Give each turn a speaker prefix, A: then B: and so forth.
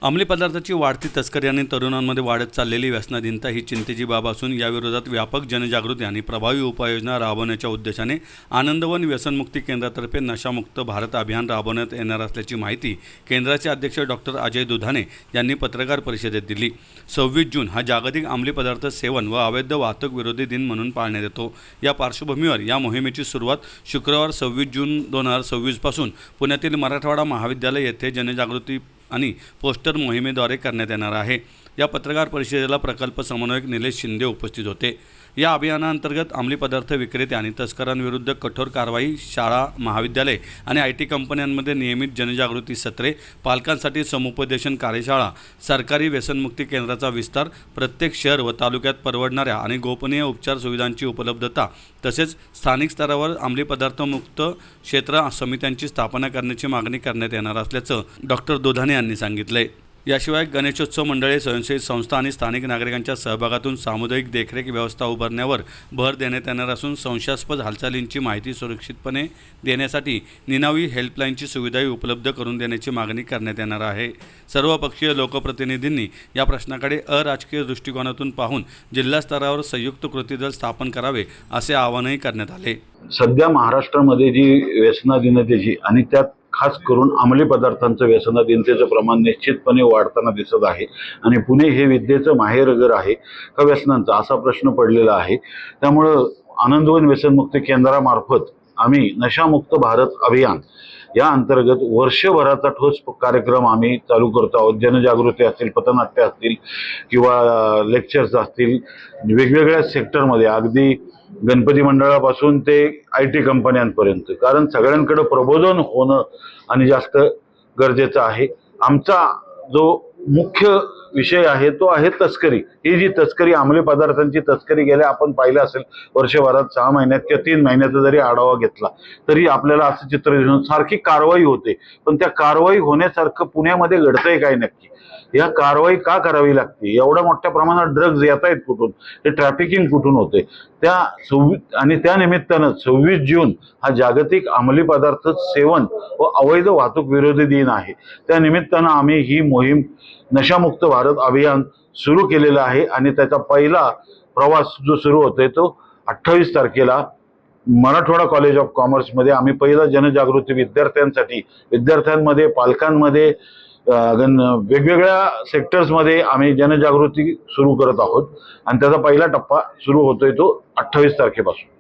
A: अंमली पदार्थाची वाढती तस्करी आणि तरुणांमध्ये वाढत चाललेली व्यसनाधीनता ही चिंतेची बाब असून याविरोधात व्यापक जनजागृती आणि प्रभावी उपाययोजना राबवण्याच्या उद्देशाने आनंदवन व्यसनमुक्ती केंद्रातर्फे नशामुक्त भारत अभियान राबवण्यात येणार असल्याची माहिती केंद्राचे अध्यक्ष डॉक्टर अजय दुधाणे यांनी पत्रकार परिषदेत दिली। 26 जून हा जागतिक अंमली पदार्थ सेवन व अवैध वाहतूक विरोधी दिन म्हणून पाळण्यात येतो। या पार्श्वभूमीवर या मोहिमेची सुरुवात शुक्रवार 26 जून 2026 पासून पुण्यातील मराठवाडा महाविद्यालय येथे जनजागृती आणि पोस्टर मोहिमेद्वारे करण्यात येणार आहे। या पत्रकार परिषदेला प्रकल्प समन्वयक निलेश शिंदे उपस्थित होते। या अभियानांतर्गत अंमली पदार्थ विक्रेते आणि तस्करांविरुद्ध कठोर कारवाई, शाळा, महाविद्यालय आणि IT कंपन्यांमध्ये नियमित जनजागृती सत्रे, पालकांसाठी समुपदेशन कार्यशाळा, सरकारी व्यसनमुक्ती केंद्राचा विस्तार, प्रत्येक शहर व तालुक्यात परवडणाऱ्या आणि गोपनीय उपचार सुविधांची उपलब्धता तसेच स्थानिक स्तरावर अंमली पदार्थ मुक्त क्षेत्र समित्यांची स्थापना करण्याची मागणी करण्यात येणार असल्याचं डॉक्टर दुधाणे यांनी सांगितले। याशिवाय गणेशोत्सव मंडळे, स्वयंसेवी संस्था आणि स्थानिक नागरिकांच्या सहभागातून सामुदायिक देखरेख व्यवस्था उभारण्यावर भर देण्यात येणार असून संशयास्पद हालचालींची माहिती सुरक्षितपणे देण्यासाठी निनावी हेल्पलाईनची सुविधाही उपलब्ध करून देण्याची मागणी करण्यात येणार आहे। सर्वपक्षीय लोकप्रतिनिधींनी या प्रश्नाकडे अराजकीय दृष्टिकोनातून पाहून जिल्हा स्तरावर संयुक्त कृती दल स्थापन करावे असे आवाहनही करण्यात आले।
B: सध्या महाराष्ट्रामध्ये जी व्यसनाधीनतेची आणि त्यात खास करून अंमली पदार्थांचं व्यसनाधीनतेचं प्रमाण निश्चितपणे वाढताना दिसत आहे आणि पुणे हे विद्येचं माहेरघर आहे का व्यसनांचा असा प्रश्न पडलेला आहे। त्यामुळं आनंदवन व्यसनमुक्ती केंद्रामार्फत आम्ही नशामुक्त भारत अभियान या अंतर्गत वर्षभराचा ठोस कार्यक्रम आम्ही चालू करतो आहोत। जनजागृती असतील, पथनाट्य असतील किंवा लेक्चर्स असतील, वेगवेगळ्या सेक्टरमध्ये अगदी गणपती मंडळापासून ते IT कंपन्यांपर्यंत, कारण सगळ्यांकडे प्रबोधन होणं आणि जास्त गरजेचं आहे। आमचा जो मुख्य विषय आहे तो आहे तस्करी। ही जी तस्करी, अंमली पदार्थांची तस्करी गेल्या आपण पाहिलं असेल वर्षभरात 6 महिन्यात किंवा 3 महिन्याचा जरी आढावा घेतला तरी आपल्याला असं चित्र दिसून सारखी कारवाई होते, पण त्या कारवाई होण्यासारखं पुण्यामध्ये घडतंय काय नक्की? या कारवाई का करावी लागते? एवढ्या मोठ्या प्रमाणात ड्रग्ज येत आहेत कुठून? ते ट्रॅफिकिंग कुठून होते? त्या निमित्तानं 26 जून हा जागतिक अंमली पदार्थ सेवन व अवैध वाहतूक विरोधी दिन आहे। त्या निमित्तानं आम्ही ही मोहीम नशामुक्त भारत अभियान सुरू केलेलं आहे आणि त्याचा पहिला प्रवास जो सुरू होतोय तो 28 तारखेला मराठवाडा कॉलेज ऑफ कॉमर्समध्ये आम्ही पहिला जनजागृती विद्यार्थ्यांमध्ये, पालकांमध्ये, वेगवेगळ्या सेक्टर्समध्ये आम्ही जनजागृती सुरू करत आहोत आणि त्याचा पहिला टप्पा सुरू होतोय तो 28 तारखेपासून।